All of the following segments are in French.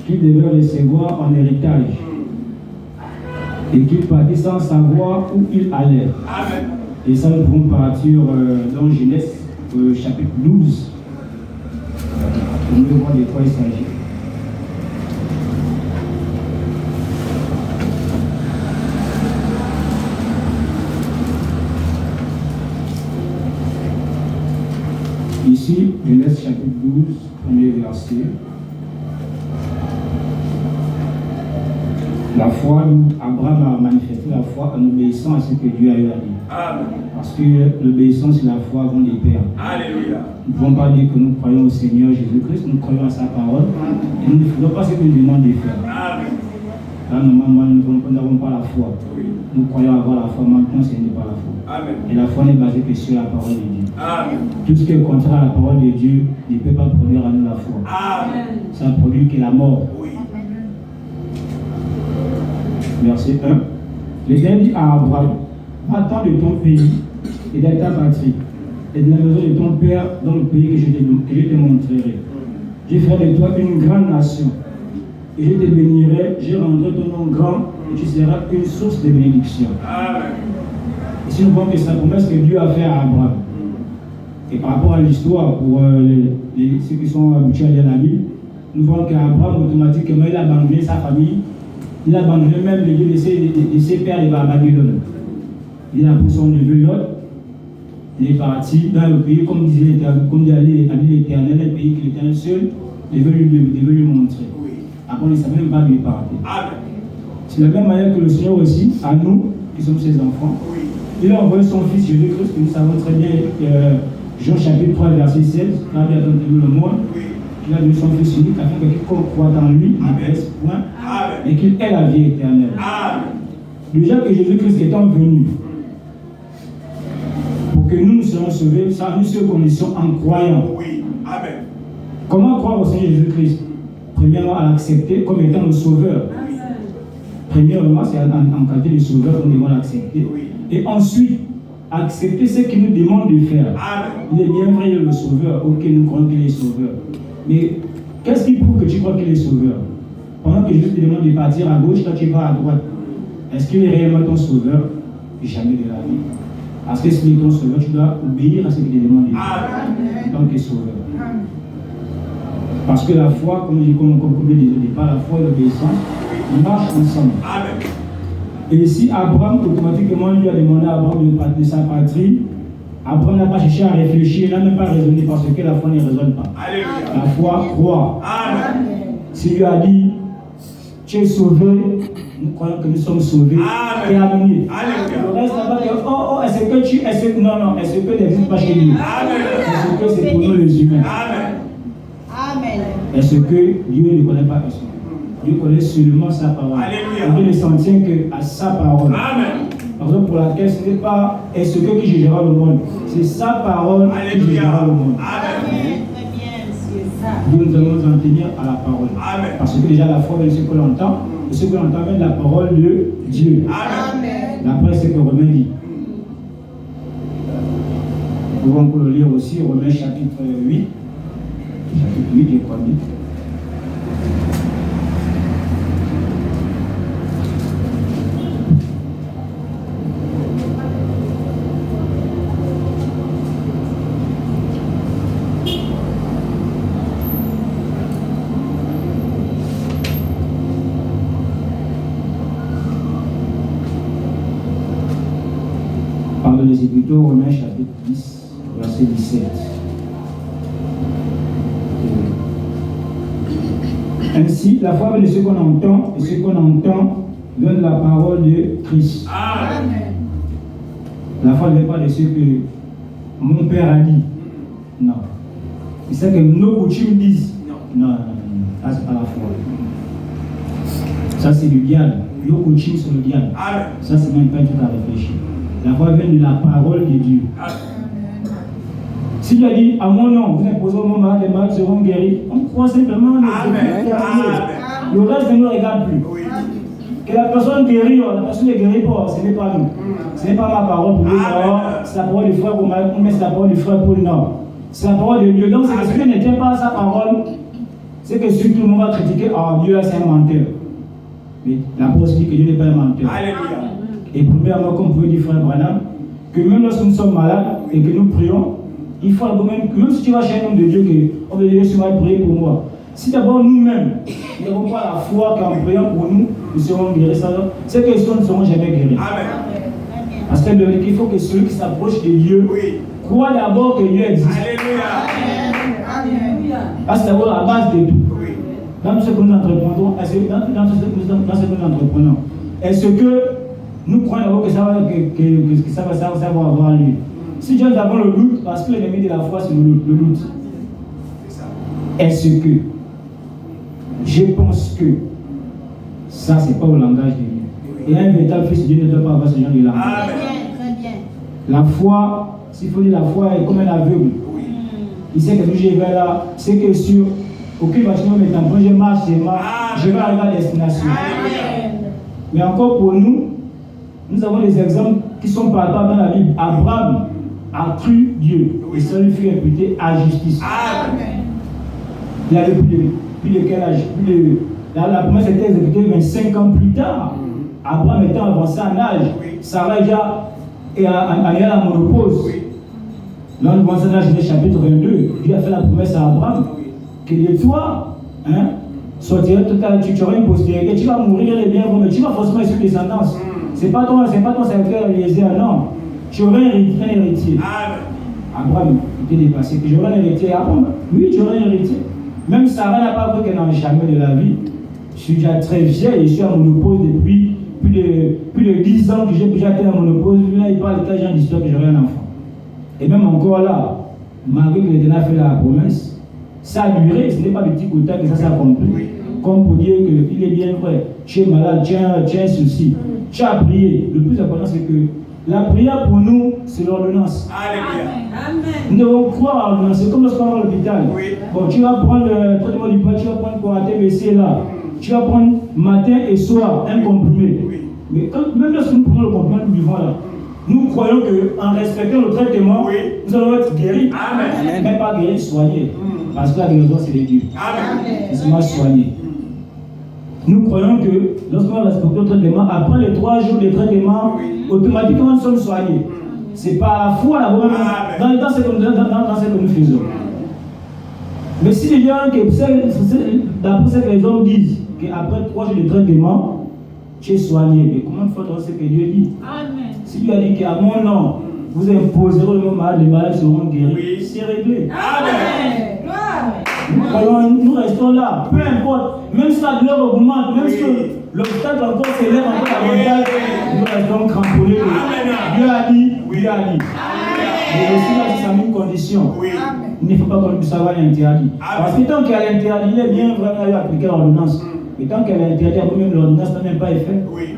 qu'il devait recevoir en héritage et qu'il partit sans savoir où il allait. Amen. Et ça, nous pouvons partir dans Genèse chapitre 12. Nous devons voir de quoi il s'agit. Ici, Genèse chapitre 12, premier verset. La foi, Abraham a manifesté la foi en obéissant à ce que Dieu a eu à dire. Amen. Parce que l'obéissance et la foi vont de pair. Alléluia. Nous ne pouvons pas dire que nous croyons au Seigneur Jésus-Christ, nous croyons à sa parole, et nous ne faisons pas ce que nous demande de faire. Amen. Là, normalement, nous n'avons pas la foi. Oui. Nous croyons avoir la foi, maintenant, ce n'est pas la foi. Amen. Et la foi n'est basée que sur la parole de Dieu. Amen. Tout ce qui est contraire à la parole de Dieu ne peut pas produire en nous la foi. Amen. Ça produit que la mort. Oui. Verset 1. L'Éternel dit à Abraham, va-t'en de ton pays et de ta patrie, et de la maison de ton père dans le pays que je te montrerai. Je ferai de toi une grande nation, et je te bénirai, je rendrai ton nom grand, et tu seras une source de bénédiction. Amen. Ici, nous voyons que c'est la promesse que Dieu a faite à Abraham. Et par rapport à l'histoire, pour ceux qui sont habitués à lire la Bible, nous voyons qu'Abraham, automatiquement, il a abandonné sa famille. Il a abandonné même le Dieu de ses pères à Babylone. Il a pris son neveu Lot. Il est parti dans le pays, comme disait l'Éternel, le pays que l'Éternel seul devait lui montrer. Après, il ne savait même pas lui parler. C'est de la même manière que le Seigneur aussi, à nous, qui sommes ses enfants, il a envoyé son Fils Jésus-Christ, que nous savons très bien, Jean chapitre 3, verset 16, quand il a donné le monde. Il a donné son Fils unique afin que quiconque croit en lui ne périsse point, mais qu'il ait la vie éternelle. Déjà que Jésus-Christ étant venu, pour que nous soyons sauvés, ça nous sommes conditions en croyant. Oui. Amen. Comment croire au Seigneur Jésus-Christ? Premièrement, à l'accepter comme étant le sauveur. Premièrement, c'est en qualité de sauveur que nous devons l'accepter. Et ensuite, accepter ce qu'il nous demande de faire. Amen. Il est bien vrai, il est le sauveur. Ok, nous croyons qu'il est sauveur. Mais qu'est-ce qui prouve que tu crois qu'il est sauveur? Pendant que Jésus te demande de partir à gauche, toi tu vas à droite. Est-ce qu'il est réellement ton sauveur? Jamais de la vie. Parce que s'il est ton sauveur, tu dois obéir à ce qu'il te demande de faire. En tant que sauveur. Parce que la foi, comme je disais au départ, la foi et l'obéissance marchent ensemble. Amen. Et si Abraham, automatiquement, lui a demandé à Abraham de partir de sa patrie, Abraham n'a pas cherché à réfléchir, il n'a même pas raisonné parce que la foi ne raisonne pas. Alléluia. La foi croit. Amen. S'il lui a dit, tu es sauvé, nous croyons que nous sommes sauvés. Amen. Et amené. Alléluia. Le reste là-bas, est-ce que tu. Non, est-ce que n'existe pas chez nous? Amen. Est-ce que c'est pour nous les humains? Amen. Amen. Est-ce que Dieu ne connaît pas personne? Dieu connaît seulement sa parole. Alléluia. Dieu ne s'en tient qu'à sa parole. Amen. Raison pour laquelle ce n'est pas est-ce que qui jugera le monde, c'est sa parole qui jugera le monde. Amen. Très bien, c'est ça. Nous allons nous en tenir à la parole. Amen. Parce que déjà la foi vient de ce que l'on entend, et ce que l'on entend vient de la parole de Dieu. Amen. D'après ce que Romain dit. Nous pouvons le lire aussi, Romains chapitre 8. Chapitre 8, je crois bien. C'est plutôt Romains chapitre 10, verset 17. Ainsi, la foi vient de ce qu'on entend, et ce qu'on entend vient de la parole de Christ. Amen. La foi ne vient pas de ce que mon père a dit. Non. C'est ce que nos coutumes disent. Non. Ça, c'est pas la foi. Ça, c'est du diable. Nos coutumes sont le diable. Amen. Ça, c'est même pas un truc à réfléchir. La foi vient de la parole de Dieu. S'il a dit à mon nom, vous imposez au moment les malades seront guéris, on croit simplement. Amen. Le reste ne nous regarde plus. Oui. Que la personne guérit, la personne ne guérit pas, ce n'est pas nous. Ce n'est pas ma parole pour lui, non. C'est la parole du frère pour moi, mais c'est la parole du frère pour lui, non. C'est la parole de Dieu. Donc, c'est que ce qui ne tient pas à sa parole, C'est que si tout le monde va critiquer, Dieu c'est un menteur. Mais la parole dit que Dieu n'est pas un menteur. Alléluia. Et premièrement, comme vous dit frère Branham, que même lorsque nous sommes malades et que nous prions, il faut même si tu vas chez un homme de Dieu, que on veut dire, tu vas prier pour moi. Si d'abord nous-mêmes, nous n'avons pas la foi qu'en priant pour nous, nous serons guéris, c'est que nous ne serons jamais guéris. Amen. Parce qu'il faut que celui qui s'approche de Dieu croit d'abord que Dieu existe. Alléluia. Parce que c'est d'abord la base de tout. Oui. Dans ce que nous entreprenons, est-ce que nous croyons d'abord que ça va avoir lieu? Si Dieu avons le doute, parce que l'ennemi de la foi c'est le doute. C'est ça. Est-ce que je pense que ça c'est pas au langage de Dieu? Et un véritable fils de Dieu ne doit pas avoir ce genre de langage. Amen. Très bien. La foi, s'il faut dire la foi est comme un aveugle. Oui. Il sait que d'où je vais là, c'est que sur aucun bâtiment m'étant je marche, je vais arriver à destination. Alléluia. Mais encore pour nous, nous avons des exemples qui sont palpables dans la Bible. Abraham a cru Dieu et ça lui fut imputé à justice. Amen. Il avait plus de quel âge? La promesse était exécutée 25 ans plus tard. Abraham étant avancé en âge, Sarah déjà est à la monopause. Oui. Dans le commençons dans Genèse chapitre 22, Dieu a fait la promesse à Abraham que de toi, tu auras une postérité, tu vas mourir les biens, mais tu vas forcément être une descendance. C'est pas ton serviteur Eliezer, non. Tu auras un héritier. Amen. Abraham était dépassé, que j'aurai un héritier. Abraham, oui, tu auras un héritier. Même Sarah n'a pas cru qu'elle n'en jamais de la vie. Je suis déjà très vieille, je suis en monopause depuis plus de 10 ans que j'ai déjà été en monopause. Là, il parle de quel genre d'histoire que j'aurai un enfant. Et même encore là, malgré que l'Éternel a fait la promesse, ça a duré, ce n'est pas de petit côté que ça s'est accompli. Oui. Comme pour dire qu'il est bien vrai, tu es malade, tu as un souci, tu as prié. Le plus important, c'est que la prière pour nous, c'est l'ordonnance. Alléluia. Nous devons croire à l'ordonnance. C'est comme lorsqu'on va à l'hôpital. Oui. Bon, tu vas prendre le traitement du poids, tu vas prendre pour ATBC là. Tu vas prendre matin et soir un comprimé. Oui. Mais même lorsque nous prenons le comprimé, nous vivons là. Nous croyons qu'en respectant le traitement, nous allons être guéris. Amen. Mais pas guéris, soignés. Parce que la guérison, c'est de Dieu. Amen. C'est seulement soigner. Nous croyons que lorsqu'on respecte le traitement, après les 3 jours de traitement, automatiquement nous sommes soignés. C'est pas la foi là-bas, dans ce que nous faisons. Mais si les gens, d'après ce que les hommes disent, qu'après 3 jours de traitement, tu es soigné, mais comment faut-on ce que Dieu dit? Amen. Si Dieu a dit qu'à mon nom, vous imposerez le mot malade, les malades seront guéris, Oui. c'est réglé. Amen. Nous restons là, peu importe, même si la douleur augmente, même si l'obstacle encore s'élève encore davantage, nous restons cramponnés. Dieu a dit, Dieu a dit. Et aussi là, c'est sa même condition. Oui. Il ne faut pas qu'on puisse avoir l'interdit. Parce que tant qu'elle a l'interdit, il est bien vraiment appliquer l'ordonnance. Et tant qu'elle a l'interdit, même l'ordonnance n'a même pas effet. Oui.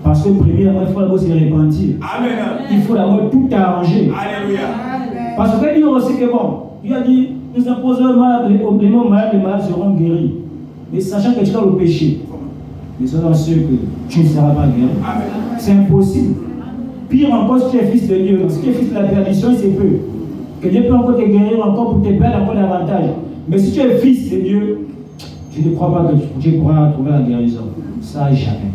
Parce que premièrement, il faut d'abord se repentir. Amen. Il faut d'abord tout arranger. Alléluia. Parce que Dieu aussi que bon, il a dit, nous imposons les mots malades, les malades seront guéris. Mais sachant que tu as le péché, mais soyons sûrs que tu ne seras pas guéri. Amen. C'est impossible. Pire encore si tu es fils de Dieu. Donc si tu es fils de la perdition, c'est peu. Que Dieu peut encore te guérir, encore pour te perdre encore davantage. Mais si tu es fils de Dieu, je ne crois pas que tu pourras trouver la guérison. Ça, jamais.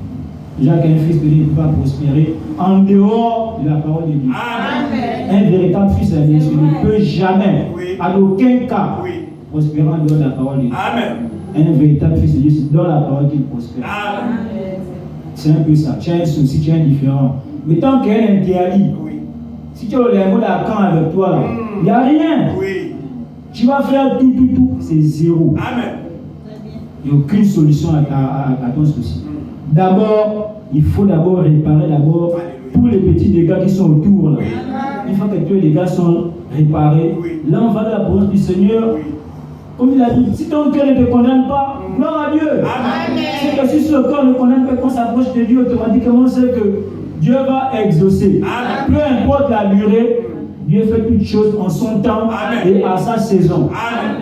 Déjà qu'un fils de Dieu ne peut pas prospérer en dehors de la parole de Dieu. Amen. Un véritable fils de Dieu ne peut jamais, en aucun cas, Oui. prospérer en dehors de la parole de Dieu. Amen. Un véritable fils de Dieu, c'est dans la parole qu'il prospère. Amen. C'est un peu ça. Tu as un souci, tu es indifférent. Mais tant qu'elle interdit, Oui. si tu as le lingot d'Acan avec toi, là, il n'y a rien. Oui. Tu vas faire tout, c'est zéro. Amen. Il n'y a aucune solution à ton souci. D'abord, il faut d'abord réparer tous les petits dégâts qui sont autour. Là. Oui. Une fois que tous les dégâts sont réparés, Oui. là on va dans la présence du Seigneur. Oui. Comme il a dit, si ton cœur ne te condamne pas, gloire à Dieu. Amen. C'est que si ce corps ne condamne pas, qu'on s'approche de Dieu, automatiquement c'est que Dieu va exaucer. Amen. Peu importe la durée, Dieu fait toutes choses en son temps Amen. et à sa saison. Amen.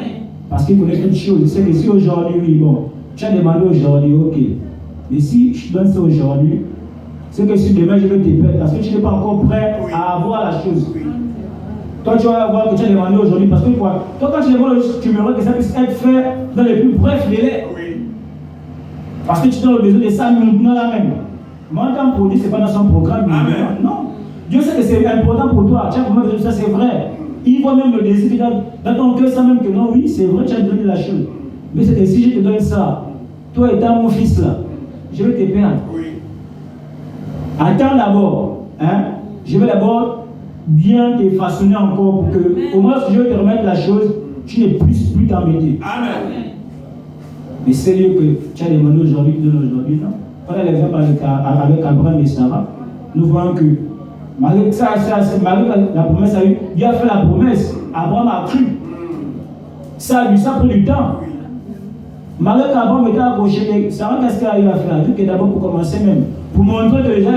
Parce qu'il connaît toutes choses. Il sait que si aujourd'hui, oui, bon, tu as demandé aujourd'hui, ok. Mais si je donne ça aujourd'hui, c'est que si demain je vais te perdre, parce que tu n'es pas encore prêt Oui. à avoir la chose. Oui. Toi, tu vas voir que tu as demandé aujourd'hui parce que quoi? Toi, quand tu demandes, tu aimerais que ça puisse être fait dans les plus brefs délais. Oui. Parce que tu as besoin de ça maintenant là même. Moi, quand pour dire, ce n'est pas dans son programme. Amen. Non. Dieu sait que c'est important pour toi. Tu as besoin de ça, c'est vrai. Il voit même le désir dans ton cœur, ça même que non, oui, c'est vrai, tu as donné la chose. Mais c'est que si je te donne ça, toi étant mon fils là, je vais te perdre. Oui. Attends d'abord. Hein? Je vais d'abord bien te façonner encore pour que, au moins, si je vais te remettre la chose, tu ne puisses plus t'embêter. Amen. Mais c'est lieu que tu as demandé aujourd'hui, tu donnes aujourd'hui, non? Voilà l'exemple avec Abraham et Sarah. Nous voyons que, malgré ça, malgré la promesse a eu, Dieu a fait la promesse. Abraham a cru. Ça a pris du temps. Malgré qu'Abraham était accroché, Sarah, qu'est-ce qu'elle a eu à faire? Elle a dit que d'abord pour commencer même, pour montrer que déjà,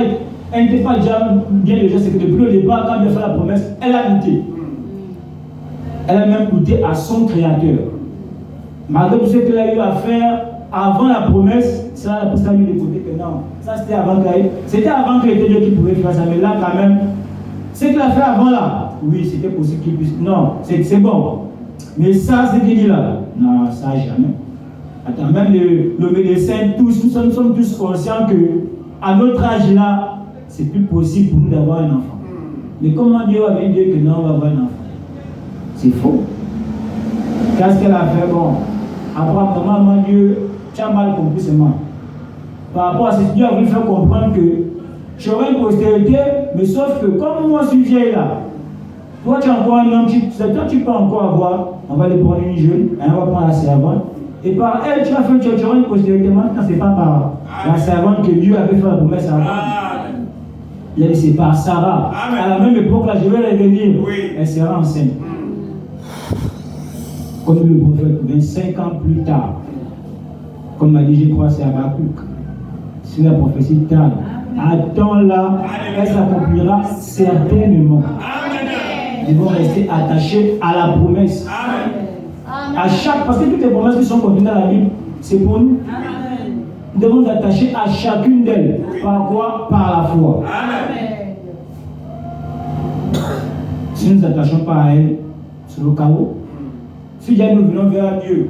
elle n'était pas déjà bien déjà, c'est que depuis le départ, quand Dieu a fait la promesse, elle a douté. Elle a même douté à son Créateur. Malgré tout ce qu'elle a eu à faire avant la promesse, ça a poussé à lui de côté que non. Ça c'était avant qu'elle. C'était avant qu'il était Dieu qui pouvait faire ça, mais là quand même, ce qu'il a fait avant là, oui, c'était possible qu'il puisse. Non, c'est bon. Mais ça, c'est qu'il dit là, non, ça jamais. Attends, même le médecin, nous sommes tous conscients que à notre âge là, c'est plus possible pour nous d'avoir un enfant. Mais comment Dieu avait dit que non, on va avoir un enfant? C'est faux. Qu'est-ce qu'elle a fait? Bon, après, normalement, Dieu, tu as mal compris seulement. Par rapport à ce que Dieu a voulu faire comprendre que tu aurais une postérité, mais sauf que comme moi je suis vieille là, toi tu as encore un homme, toi tu peux encore avoir, on va les prendre une jeune, on va prendre la servante, et par elle tu auras une postérité. Maintenant, ce n'est pas par la servante que Dieu avait fait la promesse à Abraham. Il a dit c'est par Sarah. Amen. À la même époque là, je vais revenir. Oui. Elle sera enceinte. Comme le prophète, 25 ans plus tard, comme m'a dit, je crois, c'est Habakkuk. Si la prophétie tarde, attends-la, elle s'accomplira certainement. Amen. Ils vont rester attachés à la promesse. Amen. À chaque, parce que toutes les promesses qui sont contenues dans la Bible, c'est pour nous. Nous devons nous attacher à chacune d'elles. Par quoi? Par la foi. Amen. Si nous ne nous attachons pas à elle, c'est le chaos. Si déjà nous venons vers Dieu,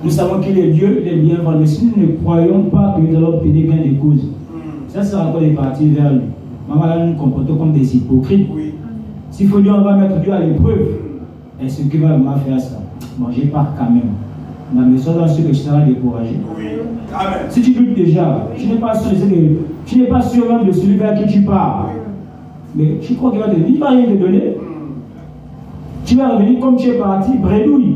nous savons qu'il est Dieu, il est bien vrai, mais si nous ne croyons pas que nous allons obtenir gain de cause, ça sera encore des parties vers lui. Maman, là, nous nous comportons comme des hypocrites. Oui. S'il faut dire, on va mettre Dieu à l'épreuve, est-ce qu'il va vraiment faire ça? Bon, j'ai peur quand même. Mais sois dans ce que tu seras découragé. Oui. Amen. Si tu doutes déjà, tu n'es pas sûr de ce que, tu n'es pas sûr même de celui vers qui tu pars. Mais tu crois qu'il va te dire, il ne va rien te donner. Tu vas revenir comme tu es parti, bredouille.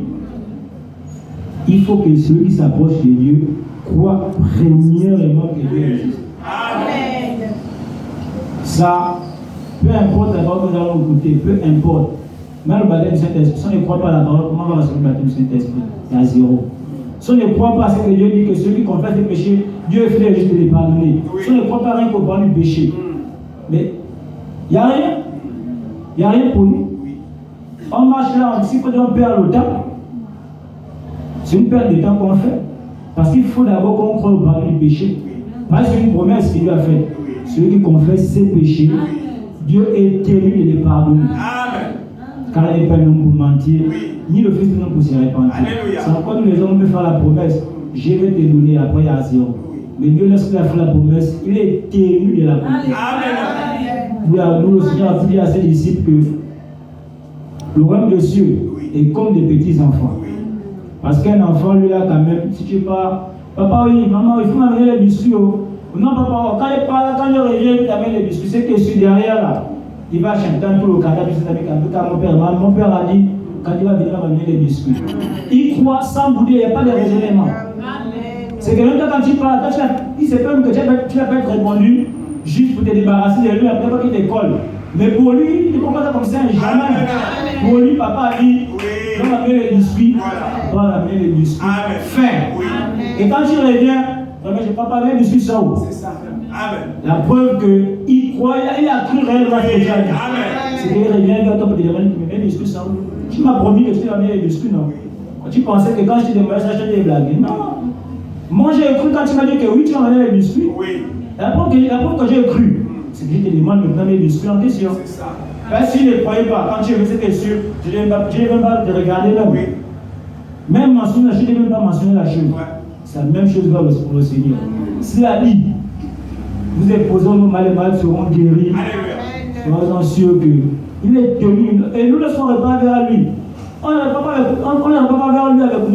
Il faut que celui qui s'approche de Dieu croit premièrement que Dieu existe. Amen. Ça, peu importe la parole que nous allons écouter, peu importe. Même le baptême du Saint-Esprit, si on ne croit pas à la parole, comment on va recevoir le baptême du Saint-Esprit? C'est à zéro. Si on ne croit pas à ce que Dieu dit, que celui qui confesse les péchés, Dieu est fidèle juste de les pardonner. Si on ne croit pas à rien qu'au parle du péché. Mais il n'y a rien. Il n'y a rien pour nous. On marche là, s'il faut qu'on perd le temps, c'est une perte de temps qu'on fait. Parce qu'il faut d'abord qu'on croit au pardon du péché. Parce que c'est une promesse qu'il lui a faite. Celui qui confesse ses péchés, Dieu est tenu de les pardonner. Amen. Car il n'est pas un homme pour mentir, ni le Fils de l'homme pour se repentir. Alléluia. C'est encore nous les hommes, on peut faire la promesse. Je vais te donner, après il y a zéro. Mais Dieu, lorsqu'il a fait la promesse, il est tenu de la promesse. Amen. Nous, le Seigneur a dit à ses disciples que le royaume des cieux est comme des petits enfants. Parce qu'un enfant, lui, là, quand même, si tu pars, papa, oui, maman, il faut m'amener les biscuits. Oh. Non, papa, quand il parle, quand il revient, il t'amène les biscuits. C'est que je suis derrière, là. Il va chanter dans tout le cadre de ses amis. Quand mon père a dit, quand il va venir, il va m'amener les biscuits. Il croit sans bouder, il n'y a pas de raisonnement. C'est que même quand tu parles, il sait même que tu n'as pas être répondu juste pour te débarrasser de lui, après pas qu'il te colle. Mais pour lui, il ne comprend pas comme ça, jamais. Pour lui, papa a dit, on va amener les biscuits, on va amener les biscuits. Fin. Et quand il revient, je ne peux pas amener les biscuits ça où? C'est ça. Amen. La preuve qu'il croit, il a cru réellement ce que j'ai dit. C'est qu'il revient vers toi pour te demander, tu me mets les biscuits ça où? Tu m'as promis que tu vas amener les biscuits, non? Quand tu pensais que quand je te demandais ça, je te blagues. Non. Moi j'ai cru quand tu m'as dit que oui, tu vas amener les biscuits. Oui. La preuve que j'ai cru, c'est que je te demande maintenant les biscuits en question. C'est ça. Ben, si je ne croyais pas, quand tu es venu, c'était sûr, je n'ai même pas de regarder là. Oui. Même mentionner, je n'ai même pas mentionné la chose. Ouais. C'est la même chose pour le Seigneur. S'il a dit, vous êtes posés, nos malades seront guéris. Alléluia. Soyons sûrs qu'il est tenu. Et nous ne serons pas vers lui. On n'ira pas vers lui avec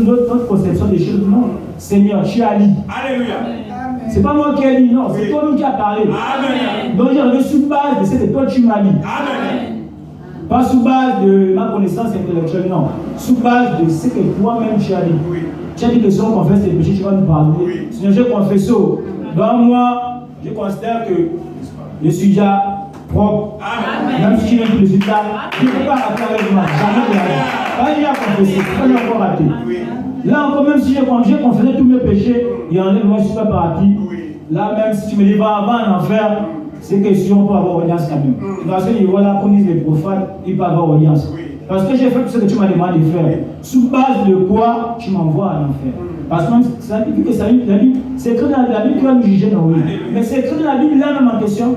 notre conception des choses. Non. Seigneur, tu as dit. Alléluia. C'est pas moi qui ai dit, non, c'est toi-même qui as parlé. Amen. Donc j'ai sous base de ce que toi tu m'as dit. Amen. Pas sous base de ma connaissance intellectuelle, non. Sous base de ce que toi-même tu as dit. Oui. Tu as dit que si on confesse tes péchés, tu vas nous pardonner. Oui. Seigneur, je confesse. Dans moi, je considère que je suis déjà propre. Amen. Même si tu n'es plus le résultat, je ne peux pas rater avec moi. Jamais de la vie. Pas déjà confessé, pas encore raté. Oui. Là encore, même si j'ai confessé tous mes péchés, et en moi je ne suis pas parti. Oui. Là même si tu me dis va avant en enfer, c'est question pour avoir audience quand même. Dans ce niveau-là, comme disent les profanes, il peut avoir audience. Oui. Parce que j'ai fait tout ce que tu m'as demandé de faire. Sous base de quoi tu m'envoies à l'enfer. Parce que même, vu que ça, c'est écrit dans la Bible qui va nous juger, non oui. Mais c'est écrit dans la Bible là même en question.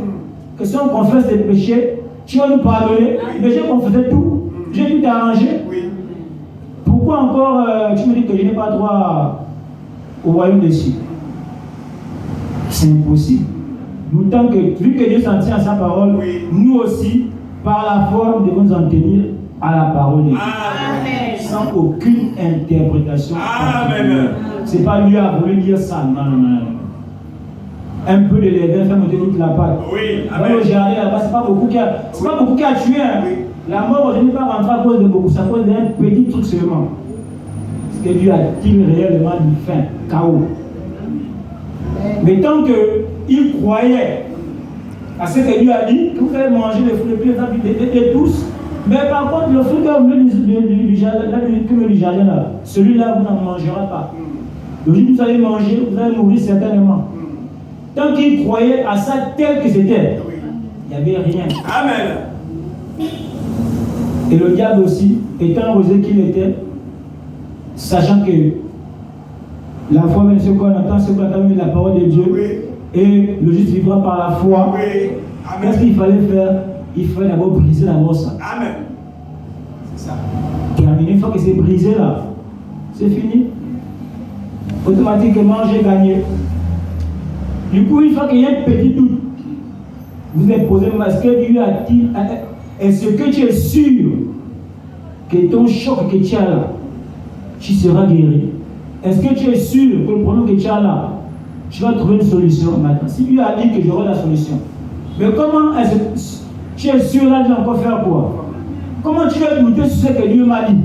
Que si on confesse tes péchés, tu vas nous pardonner. Mais j'ai confessé tout. J'ai tout arrangé. Oui. Pourquoi encore tu me dis que je n'ai pas droit au royaume des cieux? C'est impossible. D'autant que, vu que Dieu s'en tient à sa parole, Oui. nous aussi, par la foi, nous devons nous en tenir à la parole de Dieu. Amen. Sans aucune interprétation. Amen. C'est pas lui a voulu dire ça. Non, non, non. Un peu de levain fait monter toute la pâte. Oui. Dans le jardin là-bas, c'est pas beaucoup qui a tué. Hein. Oui. La mort, je n'ai pas rentré à cause de beaucoup, c'est à cause d'un petit truc seulement. Parce que Dieu a-t-il réellement du fin, chaos. Mais tant qu'il croyait à ce que Dieu a dit, que vous allez manger les fruits de tous, mais par contre, le fruit du jardin là, celui-là, vous n'en mangerez pas. Le jour où vous allez manger, vous allez mourir certainement. Tant qu'il croyait à ça tel que c'était, il n'y avait rien. Amen. Et le diable aussi, étant osé qu'il était, sachant que la foi, même ce qu'on entend, ce qu'on entend, la parole de Dieu, Oui. et le juste vivra par la foi. Oui. Qu'est-ce Amen. qu'il fallait faire? Il fallait d'abord briser d'abord ça. Amen. C'est ça. Terminé, une fois que c'est brisé là, c'est fini. Automatiquement, j'ai gagné. Du coup, une fois qu'il y a un petit doute, vous êtes posé, est-ce que Dieu a-t-il, est-ce que tu es sûr que ton choc que tu as là, tu seras guéri? Est-ce que tu es sûr que le problème que tu as là, tu vas trouver une solution maintenant? Si Dieu a dit que j'aurai la solution, mais comment est-ce que tu es sûr là, tu vas encore faire quoi? Comment tu vas douter sur ce que Dieu m'a dit?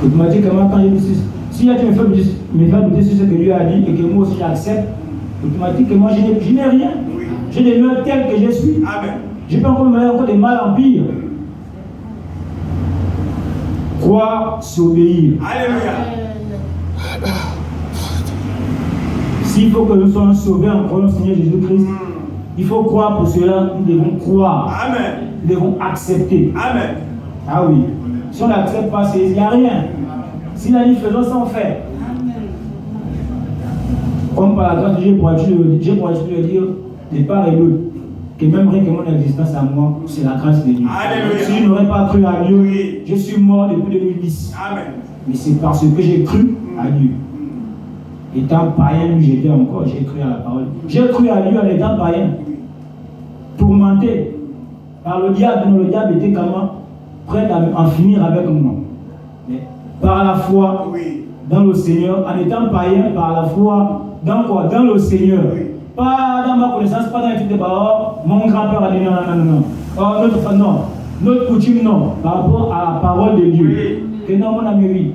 Automatiquement, quand je dis, si tu me fais douter sur ce que Dieu a dit et que moi aussi j'accepte, automatiquement je n'ai rien. Oui. Je demeure tel que je suis. Amen. Je peux encore me mettre encore des mal en pire. Croire, c'est obéir. Alléluia. S'il faut que nous soyons sauvés en croyant au Seigneur Jésus-Christ, il faut croire. Pour cela, nous devons croire. Amen. Nous devons accepter. Amen. Ah oui. Si on n'accepte pas, il n'y a rien. S'il a dit faisons sans faire. Comme par la grâce de Dieu, Dieu pourra le dire de part et d'autre, que même rien que mon existence à moi, c'est la grâce de Dieu. Alléluia. Si je n'aurais pas cru à Dieu, Oui. je suis mort depuis 2010. Amen. Mais c'est parce que j'ai cru à Dieu. Étant païen, j'étais encore, j'ai cru à la parole. J'ai cru à Dieu en étant païen. Tourmenté par le diable, dont le diable était comment prêt à en finir avec moi. Mais par la foi Oui. dans le Seigneur, en étant païen, par la foi dans quoi? Dans le Seigneur. Oui. Pas dans ma connaissance, pas dans les trucs de oh, mon grand-père a dit non, non, non, non. Oh, notre non. Notre coutume, non. Par rapport à la parole de Dieu. Oui. Que non, mon ami, oui.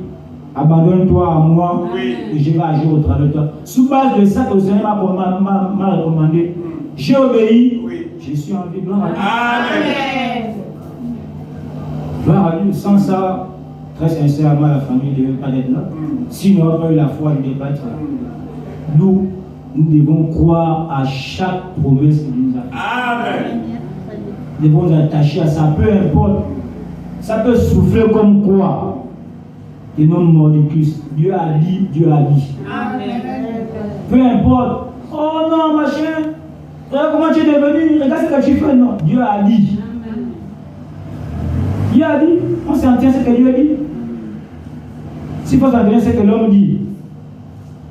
Abandonne-toi à moi Oui. et je vais agir au travers de toi. Sous base de ça que le Seigneur m'a recommandé, j'ai obéi, Oui. je suis en vie. Gloire à Dieu. Amen. Gloire à Dieu. Sans ça, très sincèrement, la famille ne devait pas être là. Si nous n'avons pas eu la foi, nous ne devons pas être là. Nous devons croire à chaque promesse qu'il nous a faite. Amen. Nous devons nous attacher à ça, peu importe. Ça peut souffler comme quoi. Et non mordicus. Dieu a dit, Dieu a dit. Amen. Peu importe. Oh non, machin. Regarde comment tu es devenu, regarde ce que tu fais. Non, Dieu a dit. Dieu a dit, on s'en tient à ce que Dieu a dit. S'il faut s'en tenir à ce que l'homme dit,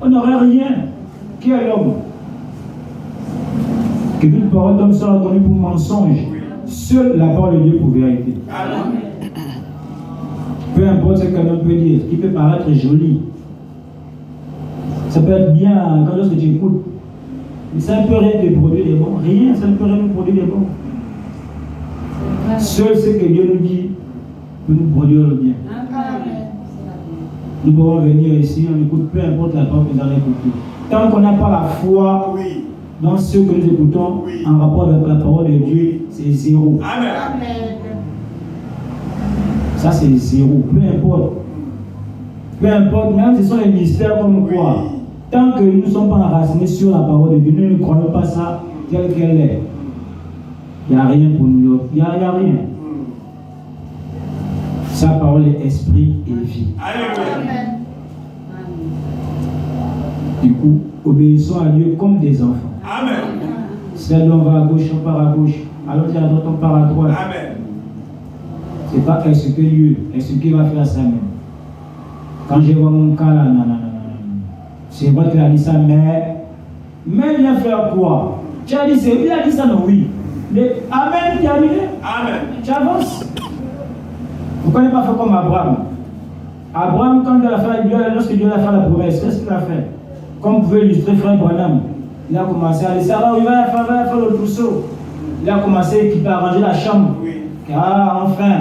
on n'aurait rien. Qui est l'homme? Que toute parole d'homme soit reconnue pour mensonge. Seule la parole de Dieu pour vérité. Amen. Peu importe ce qu'un homme peut dire, qui peut paraître joli. Ça peut être bien quand lorsque tu écoutes. Mais ça ne peut rien te produire des bons. Rien, ça ne peut rien nous produire des bons. Seul ce que Dieu nous dit peut nous produire le bien. Nous pouvons venir ici, on écoute peu importe la parole que nous allons écouter. Tant qu'on n'a pas la foi dans ce que nous écoutons en rapport avec la parole de Dieu, c'est zéro. Amen. Ça c'est zéro, peu importe. Peu importe, même si ce sont les mystères comme quoi. Tant que nous ne sommes pas enracinés sur la parole de Dieu, nous ne croyons pas ça tel qu'elle est. Il n'y a rien pour nous. Il n'y a rien. Sa parole est esprit et vie. Alléluia. Du coup, obéissons à Dieu comme des enfants. Amen. Si on va à gauche, on part à gauche. Alors à droite, on part à droite. Amen. Ce n'est pas ce que Dieu, ce qu'il va faire ça même. Quand je vois mon cas là, non. C'est vrai qu'il a dit ça, mais vient faire quoi? Tu as dit ça, il a dit ça, non, oui. Mais Amen, terminé. Amen. Tu avances. Vous ne connaissez pas fait comme Abraham. Abraham, quand lorsque Dieu a fait la promesse, qu'est-ce qu'il a fait? Comme vous pouvez illustrer frère Branham, il a commencé à laisser, alors il va faire le trousseau. Il a commencé à équiper, à arranger la chambre. Oui. Car enfin,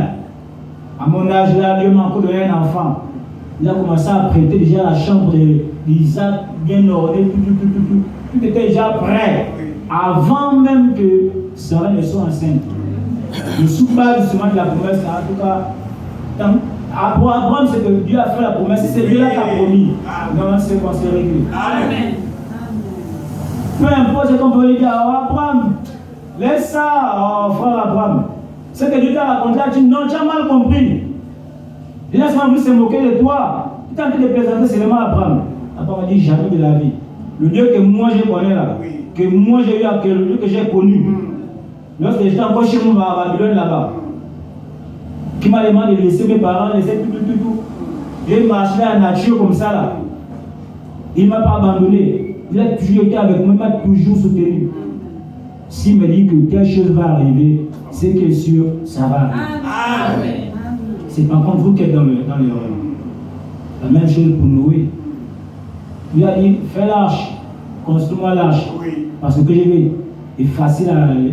à mon âge là, Dieu m'a encore donné un enfant. Il a commencé à prêter déjà la chambre d'Isaac, bien ordonnée, tout était déjà prêt. Oui. Avant même que Sarah ne soit enceinte. Le sous-base justement de la promesse, en tout cas, pour Abraham, c'est que Dieu a fait la promesse, c'est Dieu qui a promis. Non, c'est qu'on s'est réglé. Amen. Peu importe ce qu'on peut lui dire, Abraham, laisse ça, frère Abraham. Ce que Dieu t'a raconté, tu as mal compris. Il a seulement voulu se moquer de toi. Il t'a en train de présenter seulement Abraham. Abraham a dit jamais de la vie. Le Dieu que moi je connais là, que moi j'ai eu à le Dieu que j'ai connu. Lorsque j'étais encore chez moi à Babylone là-bas, qui m'a demandé de laisser mes parents, laisser tout. J'ai marché à la nature comme ça là. Il ne m'a pas abandonné. Il a toujours été avec moi, il m'a toujours soutenu. S'il me dit que telle chose va arriver, c'est que sûr, ça va arriver. Amen. C'est par contre vous qui êtes dans l'erreur. La même chose pour Noé. Il a dit, fais l'arche, construis-moi l'arche. Oui. Parce que je vais effacer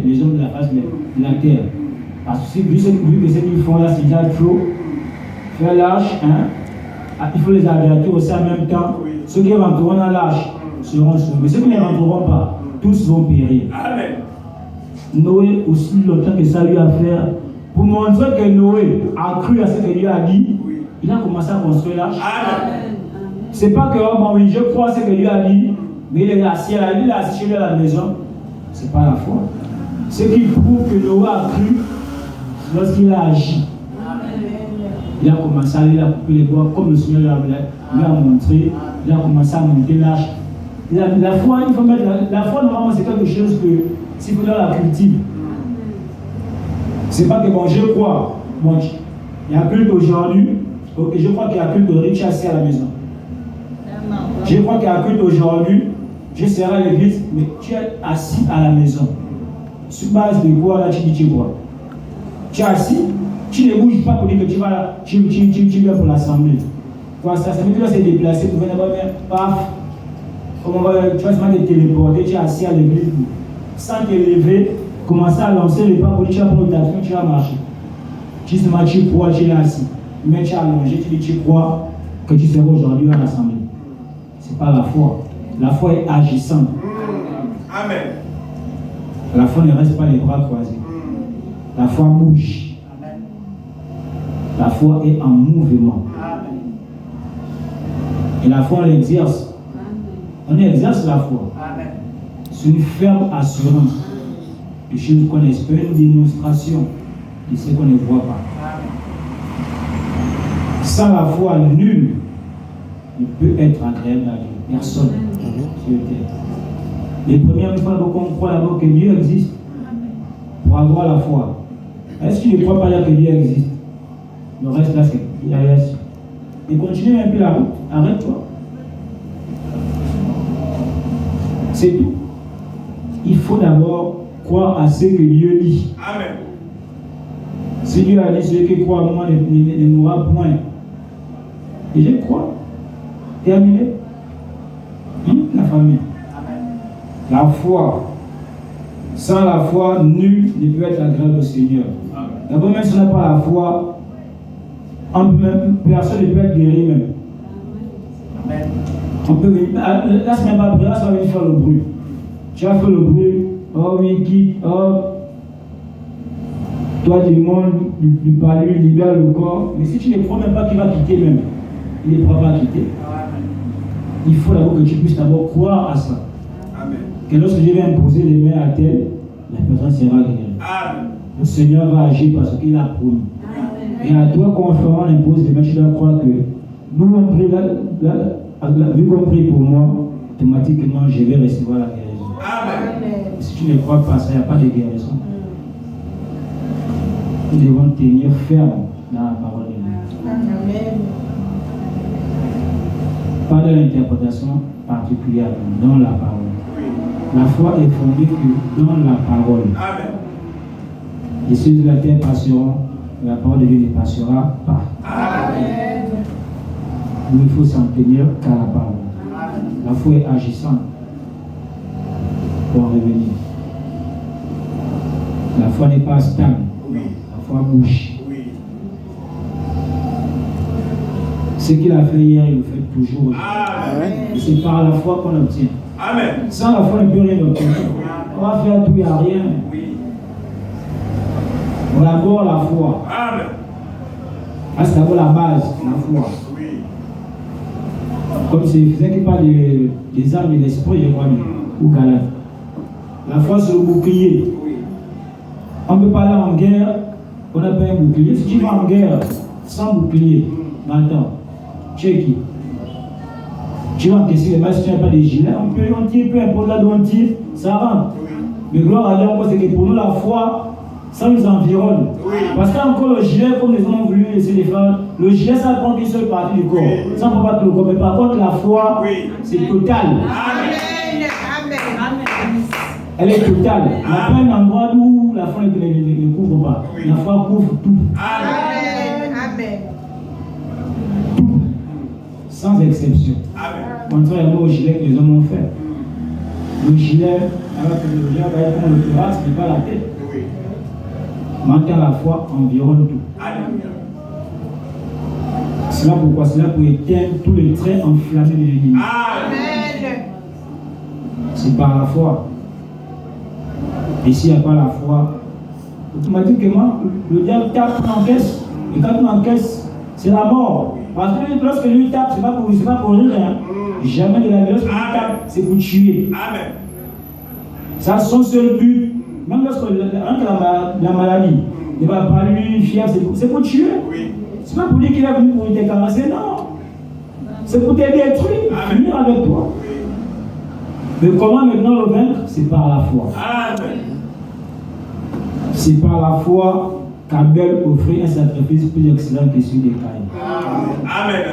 les hommes de la face de la terre. Parce que vu que ce qu'ils font là, c'est déjà trop. Faire l'arche, il faut les avertir aussi en même temps. Oui. Ceux qui rentreront dans l'arche seront sauvés. Mais ceux qui ne rentreront pas, tous vont périr. Amen. Noé, aussi longtemps que ça lui a fait, pour montrer que Noé a cru à ce que Dieu a dit, Oui. il a commencé à construire l'arche. Amen. C'est pas que, oh, bon, oui, je crois à ce que Dieu a dit, mais il est assis chez lui à la maison. C'est pas la foi. Ce qui prouve que Noé a cru lorsqu'il a agi. Il a commencé à aller à couper les bois comme le Seigneur lui a montré. Il a commencé à monter l'arche. La foi, il faut mettre la foi normalement c'est quelque chose que s'il faut la cultive. C'est pas que bon je crois. Bon, il y a culte aujourd'hui. Ok, je crois qu'il y a culte aujourd'hui, tu es assis à la maison. Je crois qu'il y a culte aujourd'hui, je serai à l'église, mais tu es assis à la maison. Sur base de quoi là tu dis tu vois? Tu es assis, tu ne bouges pas pour dire que tu viens pour l'assemblée. Quoi, ça veut dire que tu vas se déplacer pour venir voir, paf, tu vas se mettre te téléporter, tu es assis à l'église, sans te lever, commencer à lancer les pas pour dire tu vas prendre ta tu vas marcher. Justement, tu crois, tu es assis, mais tu es allongé, tu dis tu crois que tu seras aujourd'hui à l'assemblée. Ce n'est pas la foi. La foi est agissante. Amen. La foi ne reste pas les bras croisés. La foi bouge. La foi est en mouvement. Et la foi, on l'exerce. On exerce la foi. C'est une ferme assurance des choses qu'on espère, une démonstration de ce qu'on ne voit pas. Sans la foi, nul ne peut être agréable à Dieu. Personne sur terre. Les premières fois qu'on croit d'abord que Dieu existe pour avoir la foi. Est-ce que tu ne crois pas que Dieu existe? Le reste là, c'est la relation. Et continue un peu la route. Arrête-toi. C'est tout. Il faut d'abord croire à ce que Dieu dit. Amen. Si Dieu a dit celui qui croit en moi ne mourra point. Et je crois. Terminé. La famille. La foi. Sans la foi, nul ne peut être agréable au Seigneur. D'abord, même si on n'a pas la foi, personne ne peut être guéri même. Amen. On peut venir. Là, c'est même pas après, là, ça va venir faire le bruit. Tu vas faire le bruit. Oh oui, qui? Oh. Toi, du monde, du palais, libère le corps. Mais si tu ne crois même pas qu'il va quitter même, il ne pourra pas quitter. Il faut d'abord que tu puisses d'abord croire à ça. Amen. Que lorsque je vais imposer les mains à tel, la personne sera guérie. Amen. Le Seigneur va agir parce qu'il a promis. Et à toi, conformément on impose les mains, tu dois croire que nous, on prie vu qu'on prie pour moi, automatiquement, je vais recevoir la guérison. Amen. Si tu ne crois pas ça, il n'y a pas de guérison. Nous devons tenir ferme dans la parole de Dieu. Amen. Pas de l'interprétation particulière, dans la parole. La foi est fondée que dans la parole. Amen. Les cieux de la terre passeront, mais la parole de Dieu ne passera pas. Amen. Donc il faut s'en tenir qu'à la parole. La foi est agissante pour en revenir. La foi n'est pas stable. Oui. La foi bouge. Oui. Ce qu'il a fait hier, il le fait toujours. Amen. Et c'est par la foi qu'on obtient. Amen. Sans la foi, on ne peut rien obtenir. On va faire tout, il n'y a rien. Oui. D'abord la foi. Amen. Ah, c'est d'abord la base, la foi. Oui. Comme c'est faisait qui parle des armes et l'esprit, je crois, ou Galate. La foi, c'est le bouclier. Oui. On peut pas aller en guerre, on n'a pas un bouclier. Si tu vas en guerre sans bouclier, maintenant, tu es qui? Tu vas encaisser les balles si tu n'as pas de gilet. On tire, peu importe là d'où on tire, ça rentre. Mais gloire à Dieu, c'est que pour nous, la foi, ça nous environne. Oui. Parce qu'encore le gilet, comme les hommes ont voulu laisser les femmes, le gilet, ça prend qu'une seule partie du corps. Oui. Ça ne prend pas tout le corps. Mais par contre, la foi, Oui. c'est total. Amen. Amen. Elle est totale. Il n'y a pas un endroit où la foi ne couvre pas. Oui. La foi couvre tout. Amen. Amen. Tout. Sans exception. Amen. Contrairement au gilet que les hommes ont fait. Le gilet, alors que le gilet va être comme le thorax, ce n'est pas la tête. Oui. Maintenant, la foi environne tout. Alléluia. C'est là pourquoi? C'est là pour éteindre tous les traits enflammés de l'ennemi. Amen. C'est par la foi. Et s'il n'y a pas la foi, automatiquement, le diable tape en caisse. Et quand on encaisse, c'est la mort. Parce que lorsque lui tape, ce n'est pas pour rire. Hein. Jamais de la vie. Lorsque lui tape, c'est pour tuer. Amen. Ça, son seul but, même lorsque la maladie, il ne va pas lui fier, c'est pour tuer. Oui. Ce n'est pas pour dire qu'il est venu pour te caresser, non. C'est pour te détruire, finir avec toi. Mais comment maintenant le vaincre? C'est par la foi. Amen. C'est par la foi qu'Abel offrit un sacrifice plus excellent que celui de Caïn. Amen.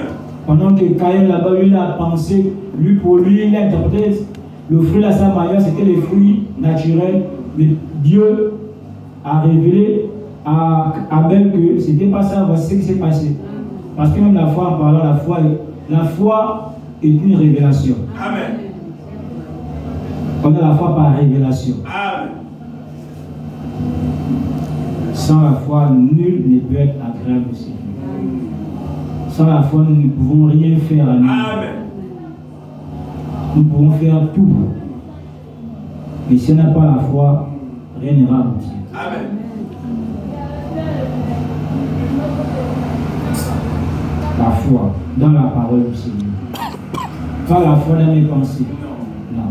Pendant que Caïn là-bas, lui, il a pensé, pour lui, il a interprété le fruit de sa manière, c'était les fruits naturels. Mais Dieu a révélé à Abel que ce n'était pas ça, voici ce qui s'est passé. Parce que même la foi, en parlant, la foi est une révélation. Amen. On a la foi par révélation. Amen. Sans la foi, nul ne peut être agréable au Seigneur. Sans la foi, nous ne pouvons rien faire à nous. Amen. Nous pouvons faire tout. Mais si on n'a pas la foi, rien ne va aboutir. Amen. La foi dans la parole du Seigneur. Pas la foi dans mes pensées. Non.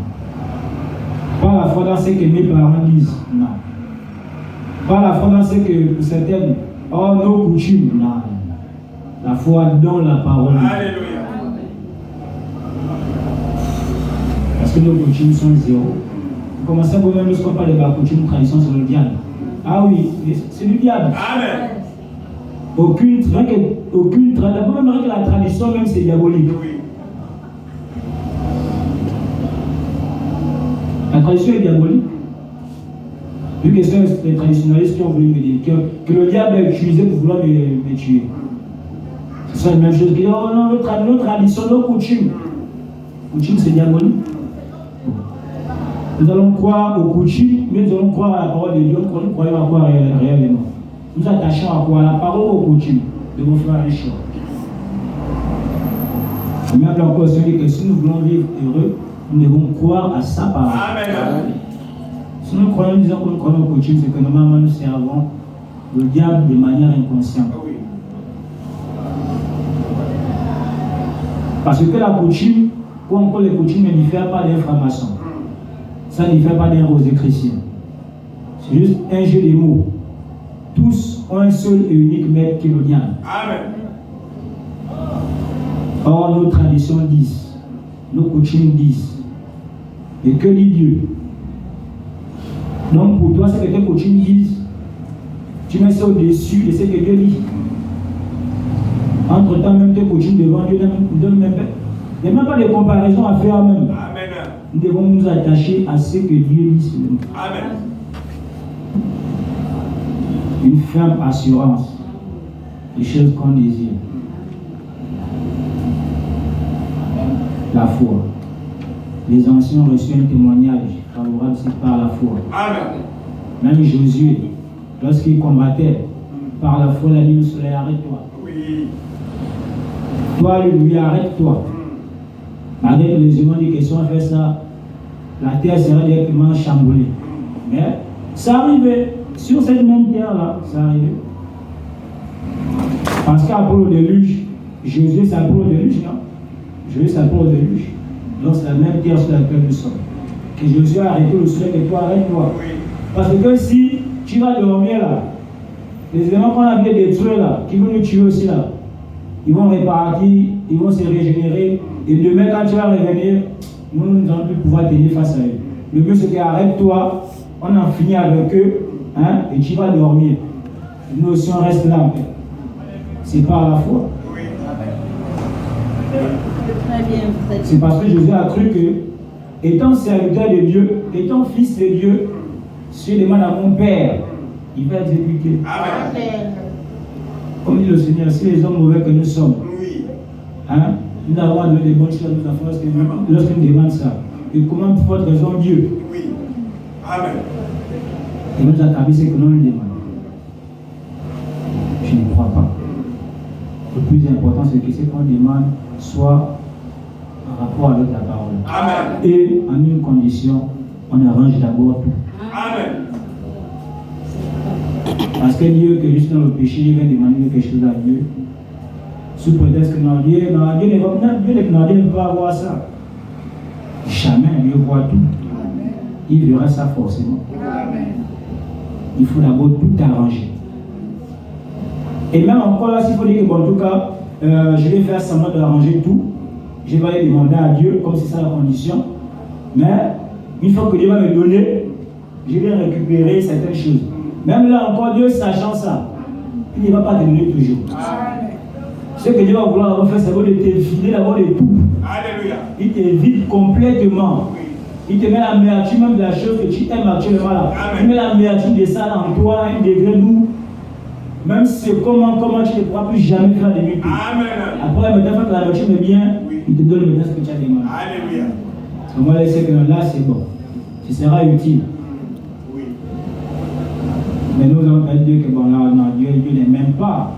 Pas la foi dans ce que mes parents disent. Non. Pas la foi dans ce que certaines, nos coutumes. Non. La foi dans la parole. Alléluia. Parce que nos coutumes coutumes sont zéro. Vous commencez à vous même lorsqu'on parle de la coutume, tradition, c'est le diable. Ah oui, c'est du diable. Amen. Aucune tradition, même que la tradition même c'est diabolique. Oui. La tradition est diabolique. Vu que c'est les traditionnalistes qui ont voulu me dire que le diable est utilisé pour vouloir me tuer. C'est la même chose que oh non, nos traditions, nos coutumes. Coutumes c'est diabolique. Nous allons croire aux coutumes, mais nous allons croire à la parole de Dieu. Nous croyons à quoi réellement. Nous attachons à quoi? À la parole ou aux coutumes. Nous devons faire un choix. Mais encore, c'est que si nous voulons vivre heureux, nous devons croire à sa parole. Amen. Si nous croyons, disons que nous croyons aux coutumes, c'est que normalement nous servons le diable de manière inconsciente. Oui. Parce que la coutume, ou encore les coutumes, ne diffèrent pas d'un franc-maçon. Ça ne diffère pas d'un rosé chrétien. C'est juste un jeu de mots. Tous ont un seul et unique maître qui est le diable. Amen. Or, nos traditions disent, nos coutumes disent. Et que dit Dieu? Donc, pour toi, ce que tes coutumes disent, tu mets ça au-dessus de ce que Dieu dit. Entre-temps, même tes coutumes devant Dieu ne donnent même pas de comparaison à faire même. Amen. Nous devons nous attacher à ce que Dieu dit sur nous. Amen. Une ferme assurance des choses qu'on désire. La foi. Les anciens ont reçu un témoignage favorable, c'est par la foi. Amen. Même Josué, lorsqu'il combattait, par la foi, il a dit au soleil, arrête-toi. Oui. Toi, lui, arrête-toi. Malgré que les humains disent que si on fait ça, la terre sera directement chamboulée. Mais ça arrivait. Sur cette même terre-là, ça arrivait. Parce qu'après le déluge, Josué, c'est après le déluge, non? Josué, c'est après le déluge. Donc c'est la même terre sur laquelle nous sommes. Que Josué a arrêté le soleil, et toi, arrête-toi. Oui. Parce que si tu vas dormir là, les éléments qu'on a bien détruits là, qui vont nous tuer aussi là, ils vont repartir, ils vont se régénérer. Et demain, quand tu vas revenir, nous n'allons plus pouvoir tenir face à eux. Le mieux, c'est qu'arrête-toi, on en finit avec eux, hein, et tu vas dormir. Nous aussi, on reste là en paix. C'est par la foi. Oui. Très bien. C'est parce que Jésus a cru que, étant serviteur de Dieu, étant fils de Dieu, si je demande à mon Père, il va exécuter. Amen. Amen. Comme dit le Seigneur, si les hommes mauvais que nous sommes, Oui. hein, nous avons à donner des bonnes choses à nos enfants lorsqu'ils nous demandent ça. Et comment pour votre raison Dieu? Oui. Amen. Et nous accabler ce que nous lui demandons. Je ne crois pas. Le plus important, c'est que ce qu'on demande soit en rapport avec la parole. Amen. Et en une condition, on arrange d'abord tout. Amen. Parce que Dieu, que juste dans le péché, il vient demander quelque chose à Dieu. Sous prétexte que non, Dieu ne peut pas avoir ça. Jamais, Dieu voit tout. Il verra ça forcément. Amen. Il faut d'abord tout arranger. Et même encore là, s'il faut dire que, bon, en tout cas, je vais faire semblant d'arranger tout, je vais aller demander à Dieu, comme c'est ça la condition. Mais une fois que Dieu va me donner, je vais récupérer certaines choses. Même là encore, Dieu sachant ça, il ne va pas te donner toujours. Amen. Ce que Dieu va vouloir avoir fait, c'est de te vider d'abord de tout. Alléluia. Il te vide complètement. Oui. Il te met l'amertume même de la chose que tu aimes actuellement là. Amen. Il met l'amertume de ça en toi à un degré d'où, même si comment tu ne pourras plus jamais faire de mieux. Amen. Après, maintenant que l'amertume est bien, Oui. il te donne maintenant ce que tu as demandé. Alléluia. Parce que moi, là, c'est que là, c'est bon. Ce sera utile. Oui. Mais nous allons pas dire que bon, là, non, Dieu ne m'aime pas.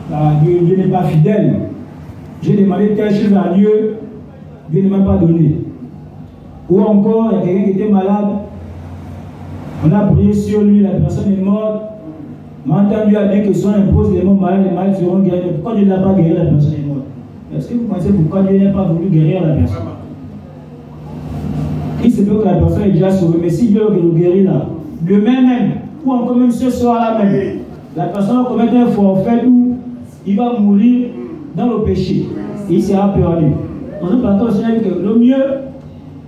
Là, Dieu n'est pas fidèle. J'ai demandé telle chose à Dieu, Dieu ne m'a pas donné. Ou encore, il y a quelqu'un qui était malade, on a prié sur lui, la personne est morte. Maintenant, Dieu a dit que si on impose les mots malades, les malades seront guéris. Pourquoi Dieu n'a pas guéri la personne est morte? Est-ce que vous pensez pourquoi Dieu n'a pas voulu guérir la personne? Il se peut que la personne est déjà sauvée, mais si Dieu le guérit là, demain même, ou encore même ce soir-là même, Oui. la personne va commettre un forfait où il va mourir dans le péché. Et il sera perdu. Dans un plateau, on dit que le mieux,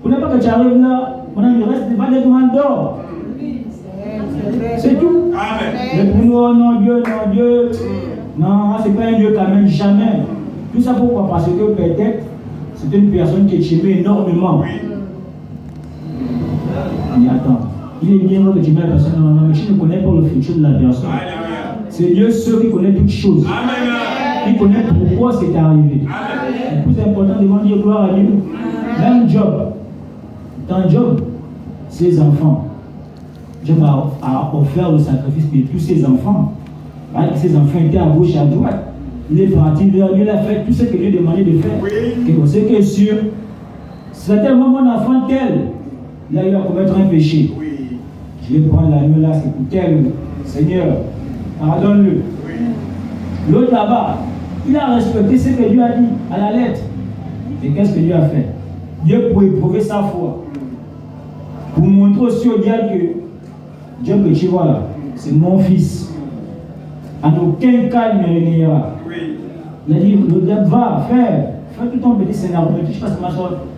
Pour ne pas que tu arrives là, maintenant il reste devant des commandes d'or. C'est tout. Mais pour nous, oh non Dieu, non, c'est pas un Dieu quand même, jamais. Tout ça pourquoi? Parce que peut-être c'est une personne qui t'aimait énormément. Mais attends, il est bien que tu mets la personne dans la main, mais tu ne connais pas le futur de la personne. C'est Dieu seul qui connaît toutes choses. Il connaît pourquoi c'est arrivé. Le plus important, devant dire gloire à Dieu. Même Job. Dans Job, ses enfants. Job a offert le sacrifice de tous ses enfants. Ses enfants étaient à gauche et à droite. Il est parti vers Dieu, il a fait tout ce que Dieu demandait de faire. Ce qui est sûr, c'est tellement mon enfant tel. Il a eu à commettre un péché. Je vais prendre l'agneau là, c'est pour tel. Seigneur, pardonne-le. L'autre là-bas, il a respecté ce que Dieu a dit à la lettre. Et qu'est-ce que Dieu a fait? Dieu pour éprouver sa foi. Pour montrer aussi au diable que Dieu que tu vois là, c'est mon fils. En aucun cas il ne reniera. Il a dit, le diable va, fais tout ton petit scénario, ne touche pas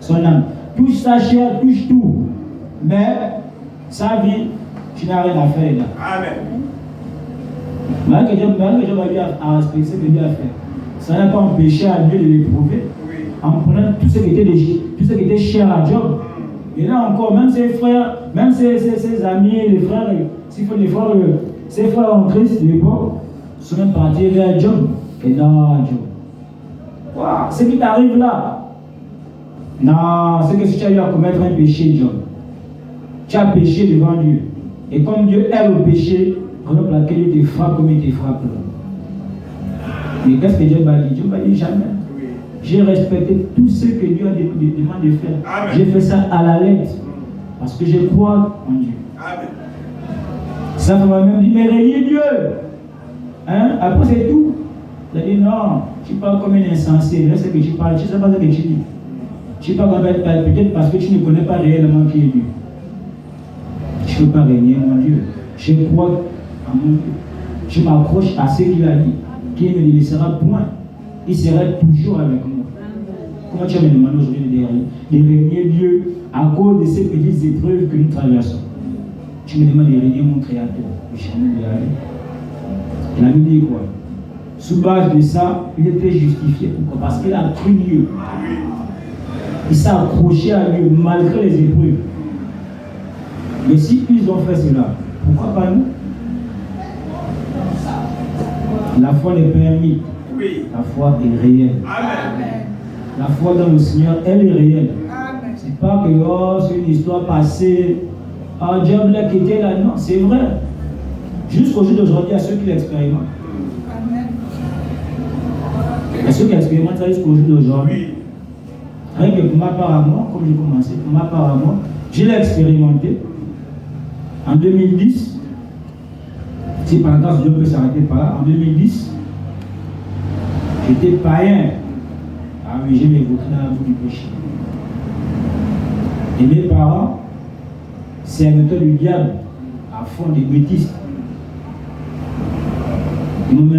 son âme. Touche sa chair, touche tout. Mais sa vie, tu n'as rien à faire là. Amen. Malgré que Dieu va lui respecter ce que Dieu a fait, ça n'a pas empêché à Dieu de l'éprouver. En prenant tout ce qui était cher à Job. Et là encore, même ses frères, même ses amis, les frères, s'il faut les frères, ses frères en Christ, de l'époque, sont même partis vers Job. Et non, Job. Wow, ce qui t'arrive là, non, c'est que si tu as eu à commettre un péché, Job, tu as péché devant Dieu. Et comme Dieu aime le péché, raison pour laquelle il te frappe comme il te frappe là. Mais qu'est-ce que Dieu m'a dit? Dieu m'a dit jamais. J'ai respecté tout ce que Dieu a demandé de faire. J'ai fait ça à la lettre. Parce que je crois en Dieu. Amen. Ça m'a même dit, mais rayez Dieu. Hein? Après c'est tout. Il a dit non, tu parles comme un insensé. Là c'est que tu parles, tu ne sais pas ce que tu dis. Tu parles peut-être parce que tu ne connais pas réellement qui est Dieu. Je ne peux pas régner mon Dieu. Je crois en mon Dieu. Je m'accroche à ce qu'il a dit. Qu'il ne me laissera point. Il sera toujours avec moi. Comment tu vas me demander aujourd'hui de régner Dieu à cause de ces petites épreuves que nous traversons? Tu me demandes de régner mon Créateur. Et la Bible dit quoi? Sous base de ça, il était justifié. Pourquoi? Parce qu'il a cru Dieu. Il s'est accroché à Dieu malgré les épreuves. Mais si ils ont fait cela, pourquoi pas nous? La foi n'est pas un mythe. La foi est réelle. Amen. La foi dans le Seigneur, elle est réelle. Ce n'est pas que c'est une histoire passée. Dieu l'a quitté là. Non, c'est vrai. Jusqu'au jour d'aujourd'hui, à ceux qui l'expérimentent. À ceux qui expérimentent ça jusqu'au jour d'aujourd'hui. Rien que pour ma part à moi, comme j'ai commencé, pour ma part à moi, je l'ai expérimenté. En 2010, si par exemple Dieu peut s'arrêter par là, en 2010, j'étais païen. Ah oui, j'ai m'évoqué dans la boue du péché. Et mes parents, serviteurs du diable, à fond des bêtises.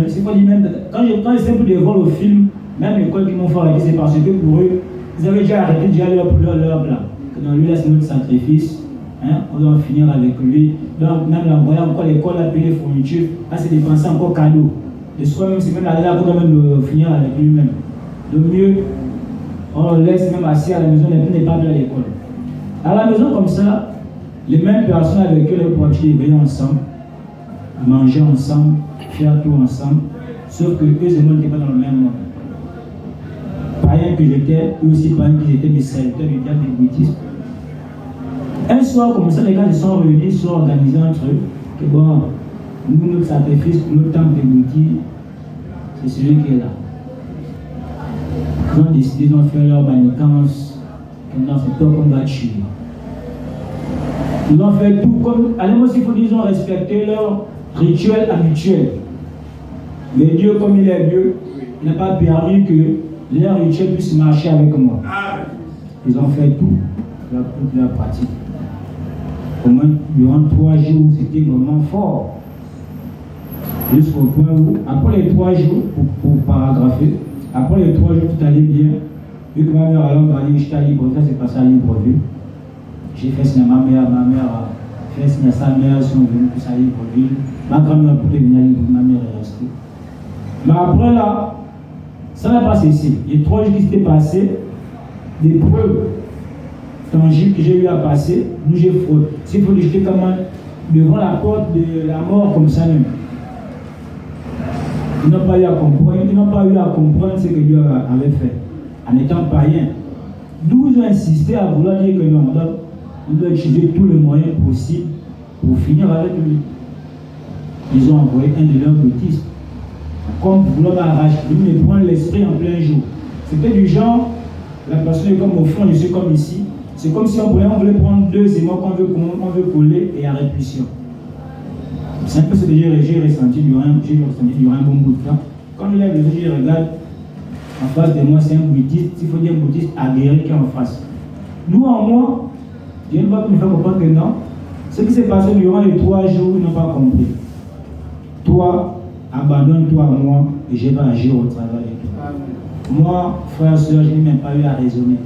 C'est pas dit même, quand j'étais un peu devant le film, même l'école qui m'ont fait arrêter, c'est parce que pour eux, ils avaient déjà arrêté déjà leur blanc. Que dans lui, là, c'est notre sacrifice. Hein? On doit finir avec lui. Donc, même l'envoyer encore l'école, à payer les fournitures, là, c'est dépenser encore cadeau. Le soir, même, c'est même aller là pour quand même finir avec lui-même. Le mieux, on le laisse même assis à la maison, il n'est pas bien à l'école. À la maison, comme ça, les mêmes personnes avec eux, les pointures, ils veillent ensemble, manger ensemble, faire tout ensemble, sauf que eux et moi n'étaient pas dans le même monde. Païens que j'étais, eux aussi païens qu'ils étaient, mes serviteurs du diable des bêtises. Un soir, comme ça, les gars se sont réunis, se sont organisés entre eux, que bon, nous, notre sacrifice, notre temple de boutique, c'est celui qui est là. Ils ont décidé de faire leur manigance, dans ce temps qu'on va tuer. Ils ont fait tout comme, allez, moi, s'il faut dire, ils ont respecté leur rituel habituel. Mais Dieu, comme il est Dieu, il n'a pas permis que leur rituel puisse marcher avec moi. Ils ont fait tout, toute leur pratique. Au moins, durant 3 jours, c'était vraiment fort. Jusqu'au point où, après les 3 jours, pour paragrapher, après les 3 jours, tout allait bien. Vu que ma mère alors m'a dit, je t'ai libre, ça c'est passé à Libreville. J'ai fait signe à ma mère a fait signe à sa mère, si on veut que ça aille pour lui. Ma grand-mère pour venir, ma mère est restée. Mais après là, ça n'a pas cessé. Il y a 3 jours qui s'étaient passés, des preuves tangibles que j'ai eu à passer. Nous, j'ai frôlé. C'est pour j'étais comme devant la porte de la mort comme ça même. Ils n'ont pas eu à comprendre ce que Dieu avait fait. En étant païen. D'où ils ont insisté à vouloir dire que non, on doit utiliser tous les moyens possibles pour finir avec lui. Ils ont envoyé un de leurs bêtises. Comme vouloir m'arracher, lui me prendre l'esprit en plein jour. C'était du genre, la personne est comme au fond, je suis comme ici. C'est comme si on voulait prendre 2 aimants qu'on veut coller et à répulsion. C'est un peu ce que j'ai ressenti durant un bon bout de temps. Quand je lève les yeux, je regarde, en face de moi, c'est un bouddhiste, il faut dire un bouddhiste aguerri qui est en face. Nous, en moi, Dieu ne va pas me faire comprendre que non. Ce qui s'est passé durant les 3 jours, ils n'ont pas compris. Toi, abandonne-toi à moi et je vais agir au travers de toi. Moi, frère, soeur, je n'ai même pas eu à raisonner.